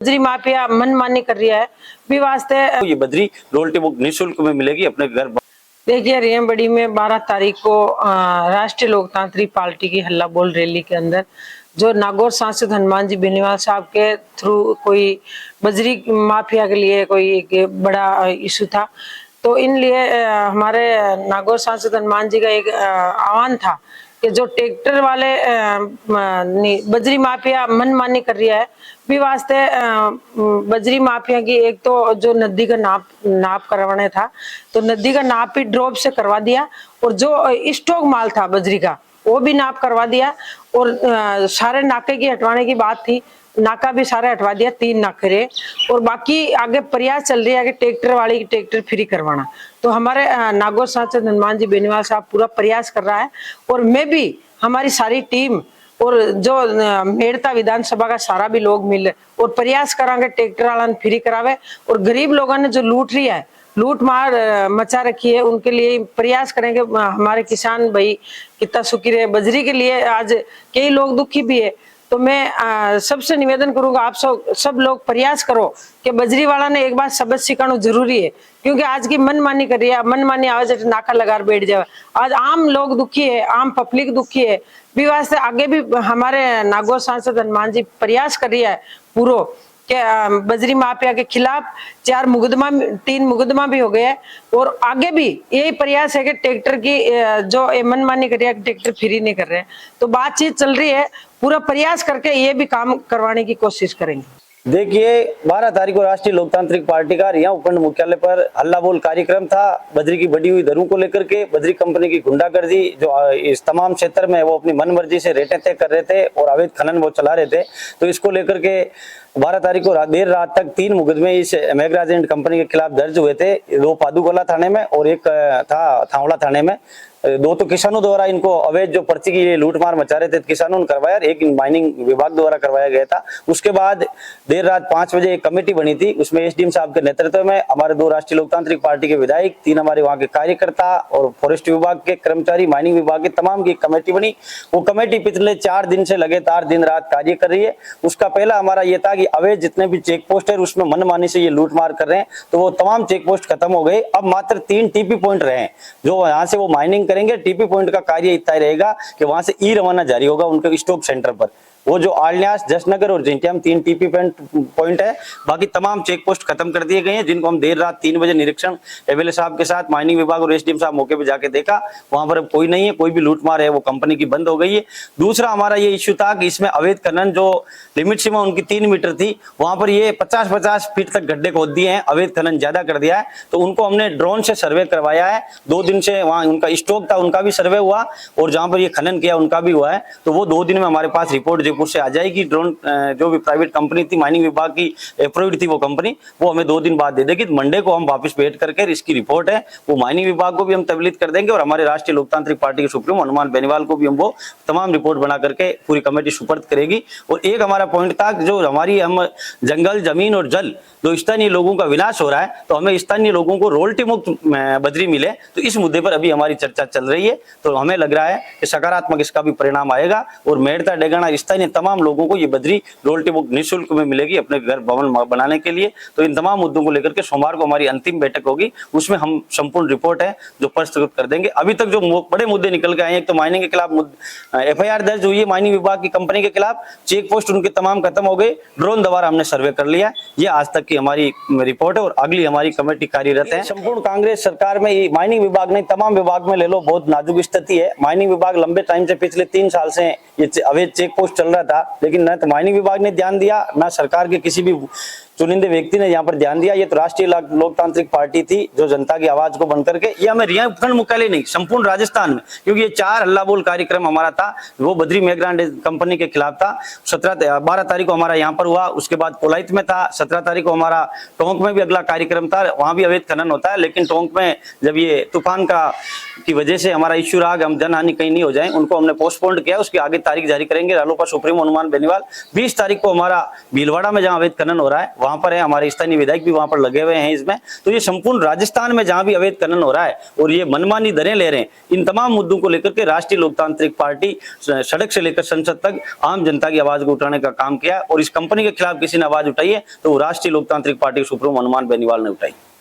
बजरी माफिया मनमानी कर रही है भी वास्ते ये बजरी रोल्टी बुक निःशुल्क में मिलेगी अपने घर। देखिए रेमबड़ी में 12 तारीख को राष्ट्रीय लोकतांत्रिक पार्टी की हल्ला बोल रैली के अंदर जो नागौर सांसद हनुमान जी बेनीवाल साहब के थ्रू कोई बजरी माफिया के लिए कोई एक बड़ा इशू था, तो इन लिए हमारे नागौर सांसद हनुमान जी का एक आह्वान था कि जो ट्रैक्टर वाले बजरी माफिया मनमानी कर रही है भी वास्ते बजरी माफिया की एक तो जो नदी का नाप करवाने था तो नदी का नाप ही ड्रॉप से करवा दिया, और जो स्टॉक माल था बजरी का वो भी नाप करवा दिया, और सारे नाके की हटवाने की बात थी, नाका भी सारे हटवा दिया, 3 नाके रहे, और बाकी आगे प्रयास चल रही है कि ट्रैक्टर वाले की ट्रैक्टर फ्री करवाना। तो हमारे नागौर सांसद हनुमान जी बेनीवाल साहब पूरा प्रयास कर रहा है, और मैं भी हमारी सारी टीम और जो मेड़ता विधानसभा का सारा भी लोग मिल और प्रयास करांगे ट्रैक्टर वाला फ्री करावे, और गरीब लोगों ने जो लूट रही है, लूट मार मचा रखी है, उनके लिए प्रयास करेंगे। हमारे किसान भाई कितना सुखी रहे, बजरी के लिए आज कई लोग दुखी भी है, तो मैं सबसे निवेदन करूंगा आप सब लोग प्रयास करो कि बजरी वाला ने एक बार सबक सिखाना जरूरी है, क्योंकि आज की मनमानी कर रही है, मनमानी आवाज नाका लगा बैठ जाए। आज आम लोग दुखी है, आम पब्लिक दुखी है, भी वास्ते आगे भी हमारे नागौर सांसद हनुमान जी प्रयास कर रही है पूरा कि बजरी माफिया के खिलाफ 3 मुकदमा भी हो गए हैं, और आगे भी यही प्रयास है कि ट्रैक्टर की जो मनमानी कर रही है ट्रैक्टर फ्री नहीं कर रहे हैं, तो बातचीत चल रही है, पूरा प्रयास करके ये भी काम करवाने की कोशिश करेंगे। देखिए 12 तारीख को राष्ट्रीय लोकतांत्रिक पार्टी का यहाँ उपखंड मुख्यालय पर हल्ला बोल कार्यक्रम था। बजरी की बढ़ी हुई दरों को लेकर के बजरी कंपनी की गुंडागर्दी जो इस तमाम क्षेत्र में वो अपनी मनमर्जी से रेटें तय कर रहे थे और अवैध खनन वो चला रहे थे, तो इसको लेकर के 12 तारीख को देर रात तक 3 मुकदमे इस मेघराज एंड कंपनी के खिलाफ दर्ज हुए थे, 2 पादुकोला थाने में और एक था थावड़ा थाने में। 2 तो किसानों द्वारा इनको अवैध जो पर्ची की लूटमार मचा रहे थे किसानों ने करवाया, एक माइनिंग विभाग द्वारा करवाया गया था। उसके बाद देर रात 5 बजे एक कमेटी बनी थी, उसमें एसडीएम साहब के नेतृत्व में हमारे 2 राष्ट्रीय लोकतांत्रिक पार्टी के विधायक, 3 हमारे वहां के कार्यकर्ता और फॉरेस्ट विभाग के कर्मचारी, माइनिंग विभाग के तमाम की कमेटी बनी। वो कमेटी पिछले 4 दिन से लगातार दिन रात कार्य कर रही है। उसका पहला हमारा ये था कि अवैध जितने भी चेक पोस्ट है उसमें मनमानी से ये लूटमार कर रहे हैं, तो वो तमाम चेक पोस्ट खत्म हो गए। अब मात्र 3 टीपी पॉइंट रहे हैं जो यहाँ से वो माइनिंग करेंगे। टीपी पॉइंट का कार्य इतना ही रहेगा कि वहां से ई रवाना जारी होगा उनके स्टॉक सेंटर पर। वो जो आलन्यास, जसनगर और जिंटिया में 3 टीपी पॉइंट है, बाकी तमाम चेक पोस्ट खत्म कर दिए गए हैं, जिनको हम देर रात 3 बजे निरीक्षण एमएलए साहब के साथ माइनिंग विभाग और एसडीएम साहब मौके पे जाके देखा, वहां पर कोई नहीं है, कोई भी लूटमार है वो कंपनी की बंद हो गई है। दूसरा हमारा ये इश्यू था कि इसमें अवैध खनन जो लिमिट सीमा उनकी 3 मीटर थी, वहां पर ये 50-50 फीट तक गड्ढे खोद दिए हैं, अवैध खनन ज्यादा कर दिया है, तो उनको हमने ड्रोन से सर्वे करवाया है। 2 दिन से वहां उनका स्टॉक था, उनका भी सर्वे हुआ, और जहां पर ये खनन किया उनका भी हुआ है, तो वो 2 दिन में हमारे पास रिपोर्ट जयपुर से आ जाएगी। ड्रोन जो भी प्राइवेट कंपनी थी, माइनिंग विभाग की अप्रूव्ड थी वो कंपनी, वो हमें 2 दिन बाद दे देगी। मंडे को हम वापस वेट करके इसकी रिपोर्ट है वो माइनिंग विभाग को भी हम तबलीग कर देंगे, और हमारे राष्ट्रीय लोकतांत्रिक पार्टी के सुप्रीमो हनुमान बेनीवाल को भी हम वो तमाम रिपोर्ट बना करके पूरी कमेटी सुपर्द करेगी। और एक हमारा पॉइंट था जो हमारी हम जंगल, जमीन और जल, जो स्थानीय लोगों का विनाश हो रहा है, तो हमें स्थानीय लोगों को रॉयल्टी मुक्त बजरी मिले, तो इस मुद्दे पर अभी हमारी चर्चा चल रही है। तो हमें लग रहा है कि सकारात्मक इसका भी परिणाम आएगा, और मेड़ता डेगाना स्थानीय तमाम लोगों को ये बजरी रॉयल्टी मुक्त निःशुल्क में मिलेगी अपने घर भवन बनाने के लिए। तो इन तमाम मुद्दों को लेकर के सोमवार को हमारी अंतिम बैठक होगी, उसमें हम संपूर्ण रिपोर्ट है जो प्रस्तुत कर देंगे। अभी तक जो बड़े मुद्दे निकल के आए हैं, एक तो माइनिंग के खिलाफ एफआईआर दर्ज हुई है, माइनिंग विभाग की कंपनी के खिलाफ, चेक पोस्ट उनके तमाम खत्म हो गए, ड्रोन द्वारा हमने सर्वे कर लिया। ये आज तक की हमारी रिपोर्ट है, और अगली हमारी कमेटी कार्यरत है। संपूर्ण कांग्रेस सरकार में माइनिंग विभाग नहीं, तमाम विभाग में ले लो, बहुत नाजुक स्थिति है। माइनिंग विभाग लंबे टाइम से, पिछले 3 साल से ये अवैध चेक पोस्ट चल रहा था, लेकिन न तो माइनिंग विभाग ने ध्यान दिया, ना सरकार के किसी भी चुनिंदे व्यक्ति ने यहाँ पर ध्यान दिया। ये तो राष्ट्रीय लोकतांत्रिक पार्टी थी जो जनता की आवाज को बंद करके, ये हमें रिया उपखंड मुख्यालय नहीं, संपूर्ण राजस्थान में, क्योंकि ये 4 हल्ला बोल कार्यक्रम हमारा था, वो बद्री मेघराज कंपनी के खिलाफ था। 12 तारीख को हमारा यहाँ पर हुआ, उसके बाद कोलाइत में था, 17 तारीख को हमारा टोंक में भी अगला कार्यक्रम था, वहां भी अवैध खनन होता है, लेकिन टोंक में जब ये तूफान की वजह से हमारा इश्यू रहा, हम जनहानि कहीं नहीं हो जाए, उनको हमने पोस्टपोन्ड किया, उसकी आगे तारीख जारी करेंगे। रालोपा सुप्रीमो हनुमान बेनीवाल 20 तारीख को हमारा भीलवाड़ा में जहाँ अवैध खनन हो रहा है, वहां पर है, हमारे स्थानीय विधायक भी वहां पर लगे हुए हैं इसमें। तो ये संपूर्ण राजस्थान में जहां भी अवैध खनन हो रहा है और ये मनमानी दरें ले रहे हैं, इन तमाम मुद्दों को लेकर के राष्ट्रीय लोकतांत्रिक पार्टी सड़क से लेकर संसद तक आम जनता की आवाज को उठाने का काम किया। और इस कंपनी के खिलाफ किसी ने आवाज उठाई है तो वो राष्ट्रीय लोकतांत्रिक पार्टी के सुप्रीमो हनुमान बेनीवाल ने उठाई।